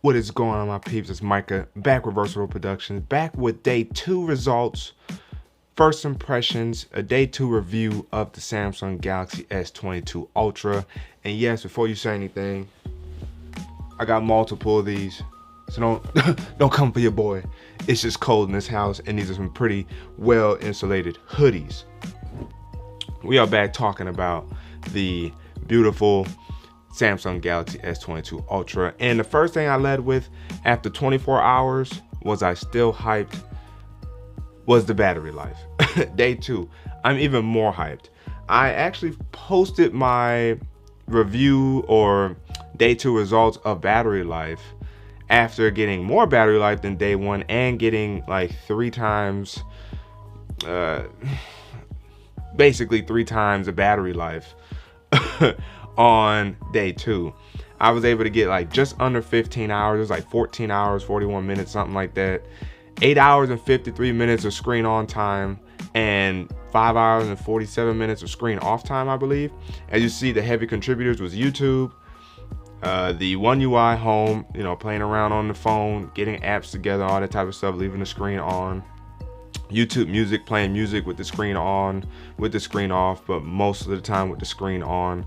What is going on, my peeps? It's Micah, back with Versatile Productions, back with day 2 results, first impressions, a day 2 review of the Samsung Galaxy S22 Ultra. And yes, before you say anything, I got multiple of these, so don't come for your boy. It's just cold in this house, and these are some pretty well insulated hoodies. We are back talking about the beautiful Samsung Galaxy S22 Ultra, and the first thing I led with after 24 hours was I still hyped was the battery life. Day 2, I'm even more hyped. I actually posted my review or day 2 results of battery life after getting more battery life than day 1 and getting like 3 times basically 3 times the battery life on day 2. I was able to get like just under 15 hours. It was like 14 hours, 41 minutes, something like that. 8 hours and 53 minutes of screen on time and 5 hours and 47 minutes of screen off time, I believe. As you see, the heavy contributors was YouTube, the One UI home, playing around on the phone, getting apps together, all that type of stuff, leaving the screen on. YouTube Music, playing music with the screen on, with the screen off, but most of the time with the screen on.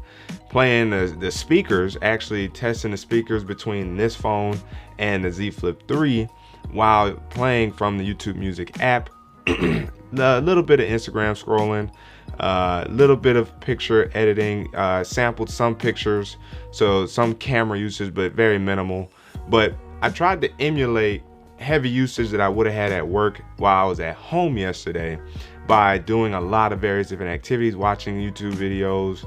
Playing the speakers, actually testing the speakers between this phone and the Z Flip 3 while playing from the YouTube Music app. A little bit of Instagram scrolling, a little bit of picture editing, sampled some pictures, so some camera usage, but very minimal. But I tried to emulate heavy usage that I would have had at work while I was at home yesterday by doing a lot of various different activities, watching YouTube videos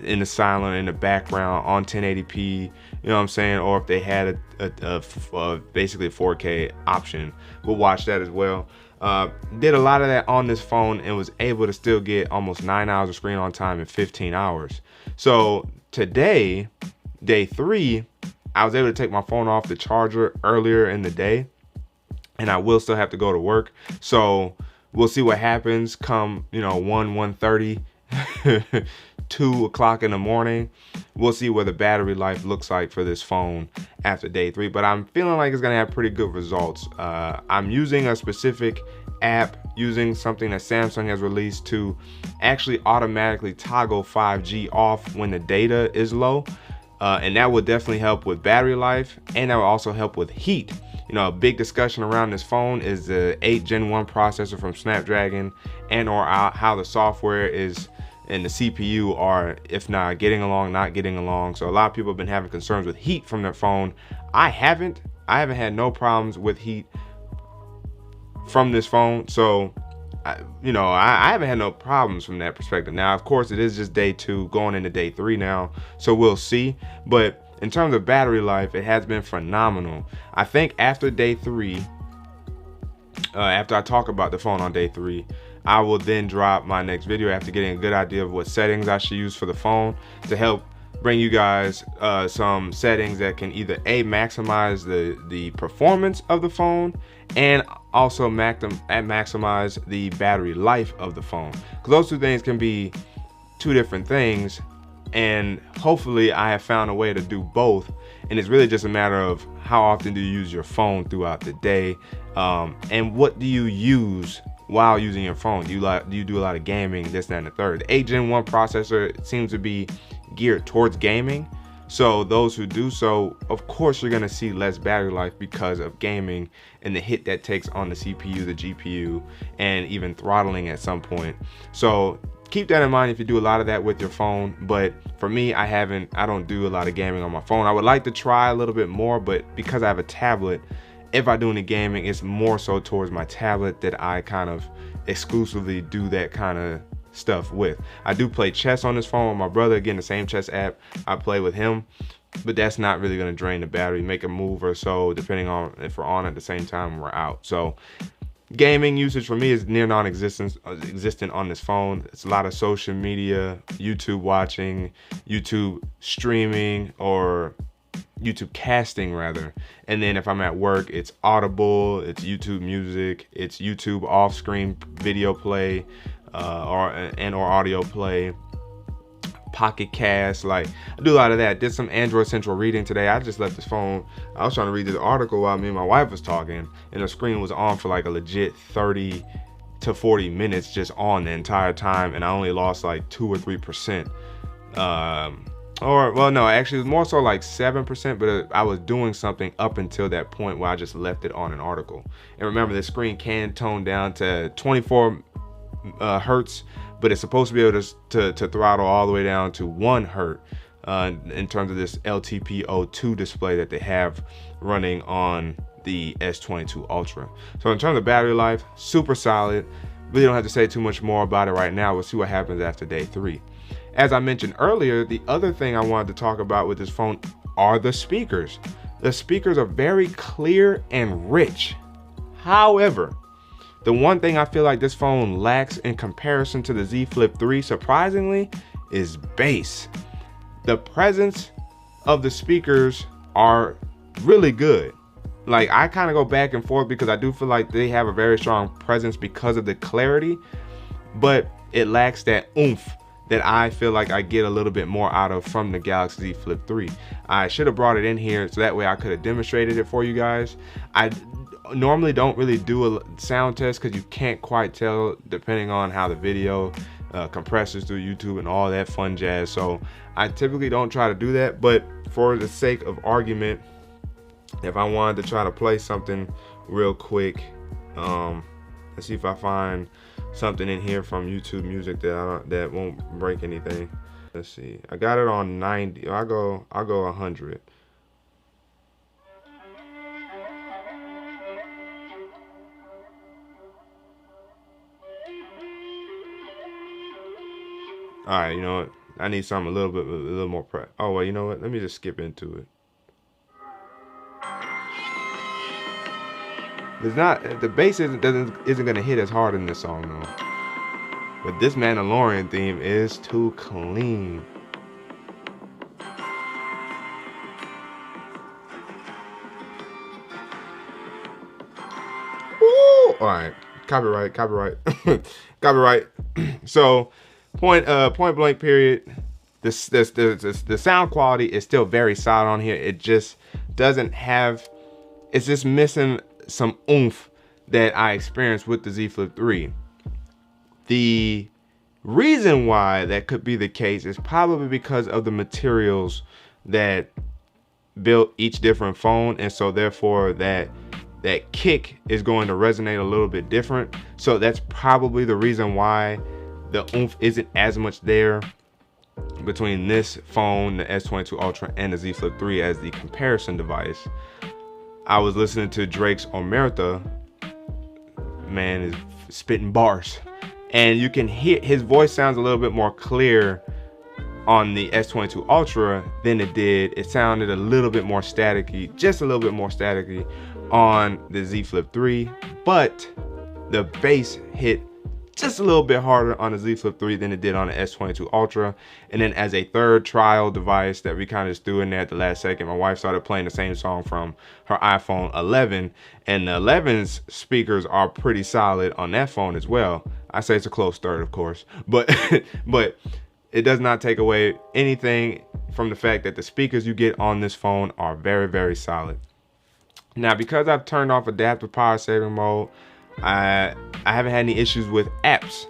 in the silent, in the background on 1080p, you know what I'm saying? Or if they had a basically a 4K option, we'll watch that as well. Did a lot of that on this phone and was able to still get almost 9 hours of screen on time in 15 hours. So today, day 3, I was able to take my phone off the charger earlier in the day, and I will still have to go to work. So we'll see what happens come, 1:30, 2 o'clock in the morning. We'll see what the battery life looks like for this phone after day 3, but I'm feeling like it's gonna have pretty good results. I'm using a specific app, using something that Samsung has released to actually automatically toggle 5G off when the data is low. And that will definitely help with battery life, and that will also help with heat. A big discussion around this phone is the 8 Gen 1 processor from Snapdragon, and or how the software is and the CPU are, if not getting along, not getting along. So a lot of people have been having concerns with heat from their phone. I haven't had no problems with heat from this phone. So I haven't had no problems from that perspective. Now, of course, it is just day 2 going into day 3 now, so we'll see. But in terms of battery life, it has been phenomenal. I think after day 3, after I talk about the phone on day 3, I will then drop my next video after getting a good idea of what settings I should use for the phone to help bring you guys some settings that can either maximize the performance of the phone and also maximize the battery life of the phone, because those two things can be two different things, and hopefully I have found a way to do both. And it's really just a matter of how often do you use your phone throughout the day, and what do you use while using your phone. Do you do a lot of gaming, this, that, and the third? The 8 Gen 1 processor seems to be geared towards gaming, so those who do so, of course, you're gonna see less battery life because of gaming and the hit that takes on the CPU, the GPU, and even throttling at some point. So keep that in mind if you do a lot of that with your phone. But for me, I don't do a lot of gaming on my phone. I would like to try a little bit more, but because I have a tablet, if I do any gaming, it's more so towards my tablet that I kind of exclusively do that kind of stuff with. I do play chess on this phone with my brother, again, the same chess app. I play with him, but that's not really going to drain the battery, make a move or so, depending on if we're on at the same time and we're out. So gaming usage for me is near non-existent on this phone. It's a lot of social media, YouTube watching, YouTube streaming, or YouTube casting rather. And then if I'm at work, it's Audible, it's YouTube Music, it's YouTube off-screen video play, or audio play, Pocket Cast. Like, I do a lot of that. Did some Android Central reading today. I just left this phone. I was trying to read this article while me and my wife was talking, and the screen was on for like a legit 30 to 40 minutes just on the entire time, and I only lost like 2 or 3%. Or, well, no, actually it was more so like 7%, but I was doing something up until that point where I just left it on an article. And remember, the screen can tone down to 24 hertz, but it's supposed to be able to throttle all the way down to 1 hertz in terms of this LTPO2 display that they have running on the S22 Ultra. So in terms of battery life, super solid. Really don't have to say too much more about it right now. We'll see what happens after day 3. As I mentioned earlier, the other thing I wanted to talk about with this phone are the speakers. The speakers are very clear and rich. However, the one thing I feel like this phone lacks in comparison to the Z Flip 3, surprisingly, is bass. The presence of the speakers are really good. Like, I kind of go back and forth because I do feel like they have a very strong presence because of the clarity, but it lacks that oomph that I feel like I get a little bit more out of from the Galaxy Z Flip 3. I should have brought it in here so that way I could have demonstrated it for you guys. I normally don't really do a sound test because you can't quite tell depending on how the video compresses through YouTube and all that fun jazz. So I typically don't try to do that, but for the sake of argument, if I wanted to try to play something real quick, let's see if I find something in here from YouTube Music that won't break anything. Let's see. I got it on 90. I'll go 100. All right, you know what? I need something a little more prep. Oh well, you know what? Let me just skip into it. The bass isn't gonna hit as hard in this song though. But this Mandalorian theme is too clean. Woo! All right, copyright. Copyright. So, point blank period. The sound quality is still very solid on here. It just doesn't have. It's just missing some oomph that I experienced with the Z Flip 3. The reason why that could be the case is probably because of the materials that built each different phone, and so therefore that kick is going to resonate a little bit different. So that's probably the reason why the oomph isn't as much there between this phone, the S22 Ultra, and the Z Flip 3 as the comparison device. I was listening to Drake's Omerta. Man is spitting bars, and you can hear his voice sounds a little bit more clear on the S22 Ultra than it did. It sounded a little bit more staticky, just a little bit more staticky on the Z Flip 3, but the bass hit just a little bit harder on the Z Flip 3 than it did on the S22 Ultra. And then as a third trial device that we kind of just threw in there at the last second, my wife started playing the same song from her iPhone 11, and the 11's speakers are pretty solid on that phone as well. I say it's a close third, of course, but but it does not take away anything from the fact that the speakers you get on this phone are very, very solid. Now, because I've turned off adaptive power saving mode, I haven't had any issues with apps.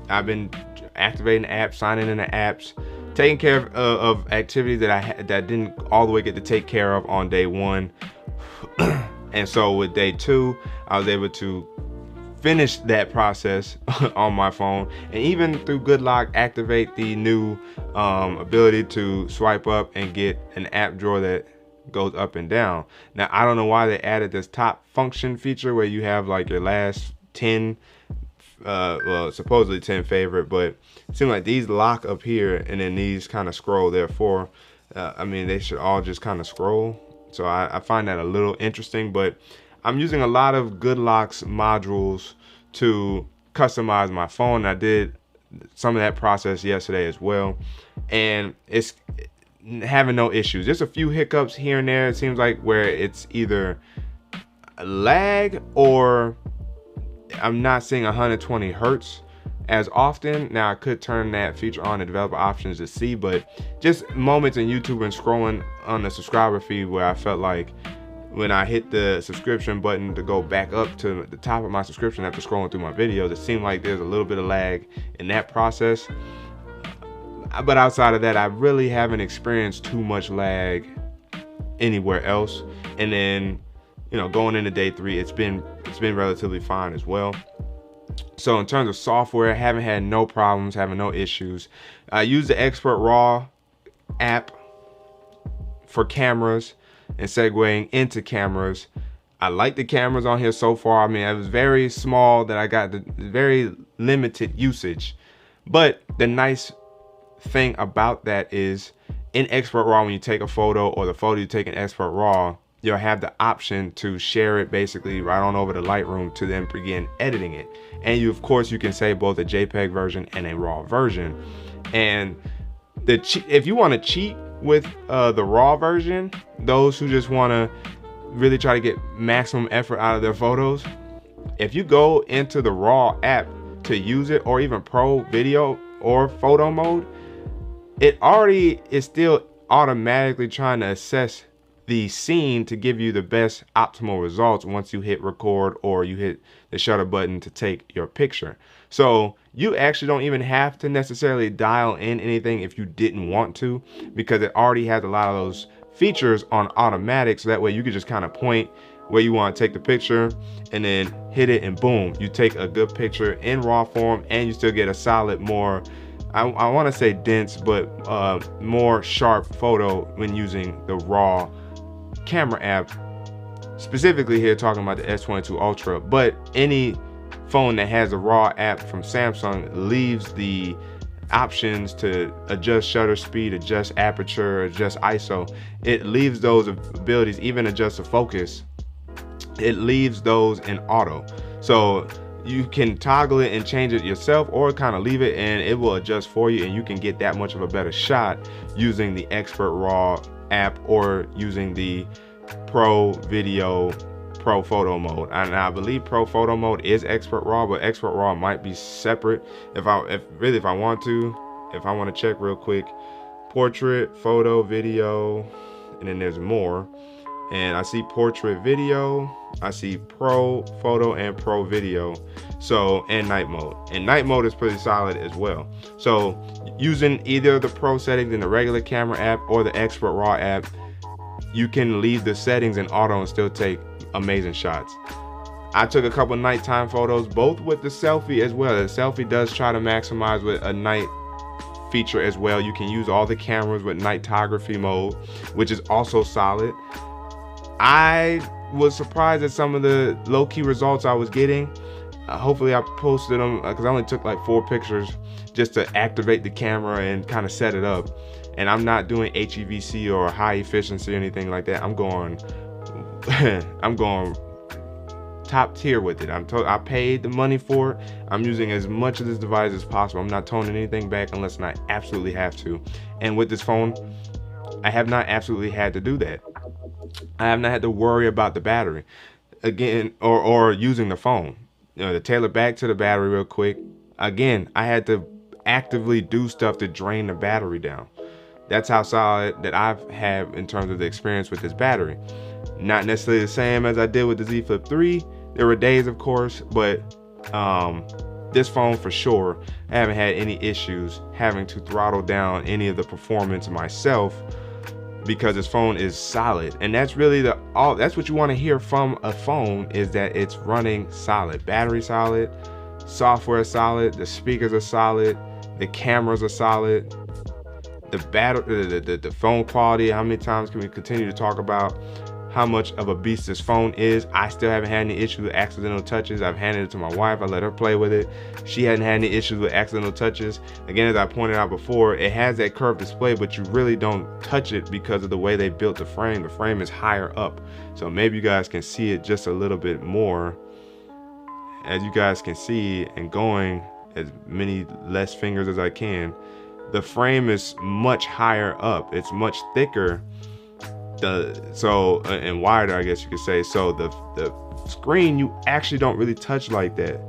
I've been activating apps, signing into apps, taking care of activities that I didn't all the way get to take care of on day 1. And so with day 2, I was able to finish that process on my phone, and even through Good Lock, activate the new ability to swipe up and get an app drawer that goes up and down. Now, I don't know why they added this top function feature where you have like your last 10 well, supposedly 10 favorite, but it seems like these lock up here and then these kind of scroll. Therefore, I mean, they should all just kind of scroll. So I find that a little interesting, but I'm using a lot of Good Lock's modules to customize my phone. I did some of that process yesterday as well, and it's having no issues. Just a few hiccups here and there, it seems like, where it's either lag or I'm not seeing 120 hertz, as often. Now I could turn that feature on in developer options to see, but just moments in YouTube and scrolling on the subscriber feed where I felt like when I hit the subscription button to go back up to the top of my subscription after scrolling through my videos, it seemed like there's a little bit of lag in that process. But outside of that, I really haven't experienced too much lag anywhere else. And then, you know, going into day 3, it's been relatively fine as well. So in terms of software, I haven't had no problems, having no issues. I use the Expert RAW app for cameras and segueing into cameras. I like the cameras on here so far. I mean, it was very small that I got the very limited usage. But the nice thing about that is in Expert RAW, when you take a photo or the photo you take in Expert RAW, you'll have the option to share it basically right on over to Lightroom to then begin editing it. And you, of course, you can save both a JPEG version and a RAW version. And if you want to cheat with the RAW version, those who just want to really try to get maximum effort out of their photos, if you go into the RAW app to use it, or even Pro Video or Photo mode, it already is still automatically trying to assess the scene to give you the best optimal results once you hit record or you hit the shutter button to take your picture. So you actually don't even have to necessarily dial in anything if you didn't want to, because it already has a lot of those features on automatic. So that way you can just kind of point where you want to take the picture and then hit it, and boom, you take a good picture in RAW form, and you still get a solid, more, I want to say dense, but more sharp photo when using the RAW camera app. Specifically here talking about the S22 Ultra, but any phone that has a RAW app from Samsung leaves the options to adjust shutter speed, adjust aperture, adjust ISO. It leaves those abilities, even adjust the focus. It leaves those in auto. So you can toggle it and change it yourself, or kind of leave it and it will adjust for you, and you can get that much of a better shot using the Expert RAW app or using the Pro Video, Pro Photo mode. And I believe Pro Photo mode is Expert RAW, but Expert RAW might be separate. If I want to check real quick, portrait, photo, video, and then there's more. And I see portrait video, I see Pro Photo and Pro Video, so, and night mode. And night mode is pretty solid as well. So using either the Pro settings in the regular camera app or the Expert RAW app, you can leave the settings in auto and still take amazing shots. I took a couple nighttime photos, both with the selfie as well. The selfie does try to maximize with a night feature as well. You can use all the cameras with nightography mode, which is also solid. I was surprised at some of the low-key results I was getting. Hopefully I posted them, because I only took like 4 pictures just to activate the camera and kind of set it up. And I'm not doing HEVC or high efficiency or anything like that. I'm going top tier with it. I paid the money for it. I'm using as much of this device as possible. I'm not toning anything back unless I absolutely have to. And with this phone, I have not absolutely had to do that. I have not had to worry about the battery again, or using the phone. You know, to tailor back to the battery real quick. Again, I had to actively do stuff to drain the battery down. That's how solid that I've had in terms of the experience with this battery. Not necessarily the same as I did with the Z Flip 3. There were days, of course, but this phone for sure, I haven't had any issues having to throttle down any of the performance myself, because this phone is solid. And that's really that's what you want to hear from a phone, is that it's running solid. Battery solid, software solid, the speakers are solid, the cameras are solid, the battery, the phone quality. How many times can we continue to talk about how much of a beast this phone is? I still haven't had any issues with accidental touches. I've handed it to my wife. I let her play with it. She hadn't had any issues with accidental touches. Again, as I pointed out before, it has that curved display, but you really don't touch it because of the way they built the frame. The frame is higher up. So maybe you guys can see it just a little bit more. As you guys can see, and going as many less fingers as I can, the frame is much higher up. It's much thicker. And wider, I guess you could say. So the screen you actually don't really touch like that.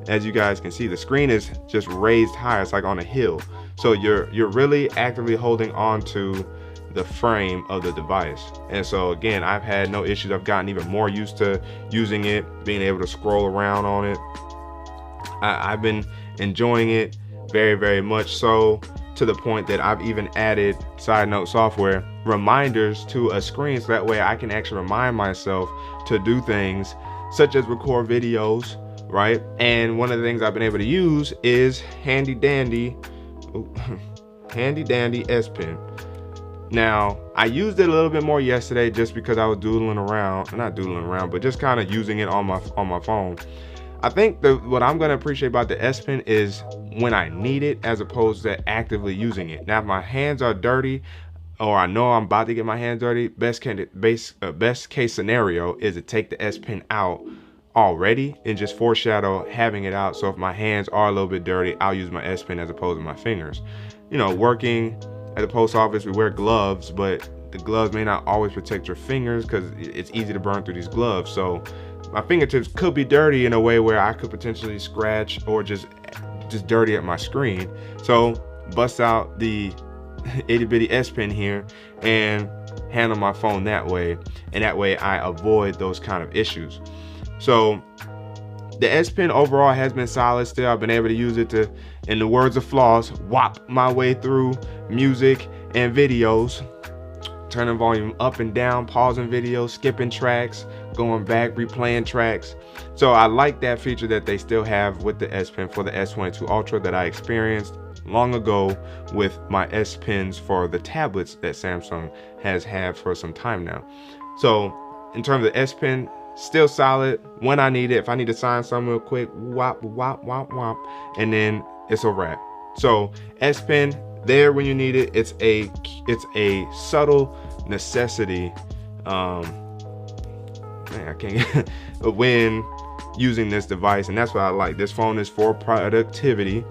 as you guys can see, the screen is just raised high. It's like on a hill. So you're really actively holding on to the frame of the device. And so again, I've had no issues. I've gotten even more used to using it, being able to scroll around on it. I've been enjoying it very, very much so, to the point that I've even added, side note software, reminders to a screen, so that way I can actually remind myself to do things such as record videos, right? And one of the things I've been able to use is handy dandy S Pen. Now, I used it a little bit more yesterday just because I was doodling around, not doodling around, but just kind of using it on my phone. I think what I'm gonna appreciate about the S Pen is when I need it, as opposed to actively using it. Now, if my hands are dirty, or I know I'm about to get my hands dirty, best case scenario is to take the S Pen out already and just foreshadow having it out. So if my hands are a little bit dirty, I'll use my S Pen as opposed to my fingers. You know, working at the post office, we wear gloves, but the gloves may not always protect your fingers because it's easy to burn through these gloves. So my fingertips could be dirty in a way where I could potentially scratch or just dirty at my screen. So bust out the itty bitty S Pen here and handle my phone that way, and that way I avoid those kind of issues. So the S Pen overall has been solid still. I've been able to use it to, in the words of Floss, whop my way through music and videos, turning volume up and down, pausing videos, skipping tracks, going back, replaying tracks. So I like that feature that they still have with the S Pen for the S22 Ultra that I experienced long ago with my S Pens for the tablets that Samsung has had for some time now. So in terms of the S Pen, still solid when I need it. If I need to sign something real quick, whop, whop, whop, whop, and then it's a wrap. So S Pen there when you need it. It's a subtle necessity. Man, I can't when using this device, and that's what I like. This phone is for productivity,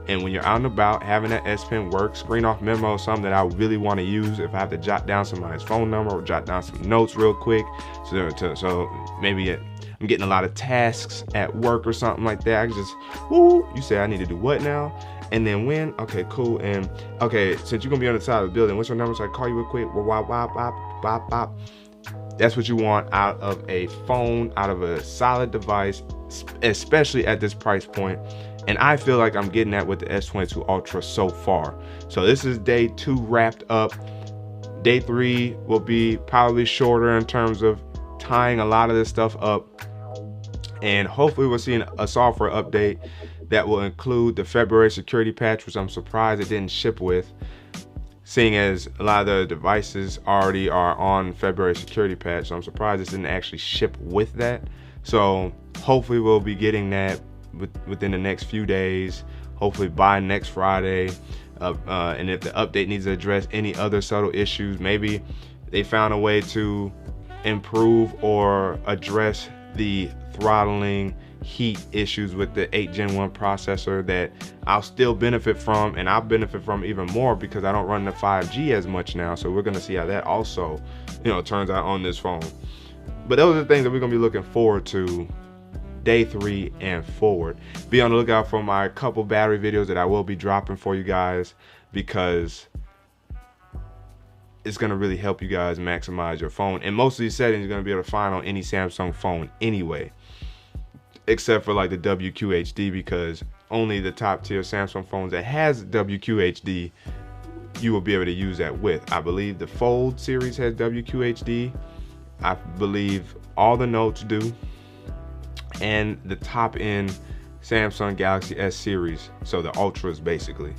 and when you're out and about, having that S Pen work. Screen off memo is something that I really want to use if I have to jot down somebody's phone number or jot down some notes real quick. So maybe I'm getting a lot of tasks at work or something like that. I can just, woo, you say I need to do what now? And then when? Okay, cool. And okay, since you're gonna be on the side of the building, what's your number? So I call you real quick. Wop, wop, wop, wop, wop. That's what you want out of a phone, out of a solid device, especially at this price point. And I feel like I'm getting that with the S22 Ultra so far. So this is day 2 wrapped up. Day 3 will be probably shorter in terms of tying a lot of this stuff up. And hopefully we're seeing a software update that will include the February security patch, which I'm surprised it didn't ship with, seeing as a lot of the devices already are on February security patch. So I'm surprised this didn't actually ship with that. So hopefully we'll be getting that within the next few days, hopefully by next Friday. And if the update needs to address any other subtle issues, maybe they found a way to improve or address the throttling heat issues with the 8 Gen 1 processor that I'll still benefit from, and I'll benefit from even more because I don't run the 5G as much now. So we're gonna see how that also, turns out on this phone. But those are the things that we're gonna be looking forward to day 3 and forward. Be on the lookout for my couple battery videos that I will be dropping for you guys, because it's gonna really help you guys maximize your phone. And most of these settings you're gonna be able to find on any Samsung phone anyway, except for like the WQHD, because only the top tier Samsung phones that has WQHD you will be able to use that with. I believe the Fold series has WQHD. I believe all the Notes do, and the top end Samsung Galaxy S series, so the Ultras basically,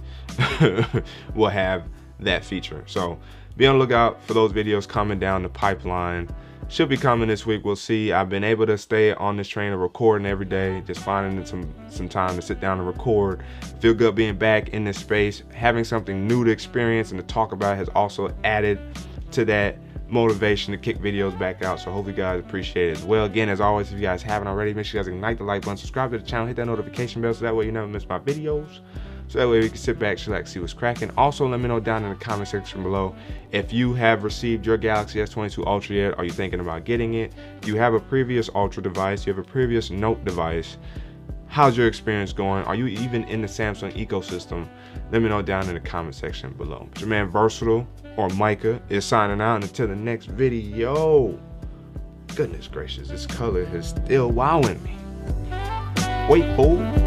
will have that feature. So be on the lookout for those videos coming down the pipeline. Should be coming this week. We'll see. I've been able to stay on this train of recording every day, just finding some time to sit down and record. Feel good being back in this space. Having something new to experience and to talk about has also added to that motivation to kick videos back out. So hopefully you guys appreciate it as well. Again, as always, if you guys haven't already, make sure you guys ignite the like button, subscribe to the channel, hit that notification bell so that way you never miss my videos. So that way we can sit back, chillax, see what's cracking. Also, let me know down in the comment section below if you have received your Galaxy S22 Ultra yet. Are you thinking about getting it? Do you have a previous Ultra device? Do you have a previous Note device? How's your experience going? Are you even in the Samsung ecosystem? Let me know down in the comment section below. Your man Versatile, or Micah, is signing out until the next video. Goodness gracious, this color is still wowing me. Wait, fool.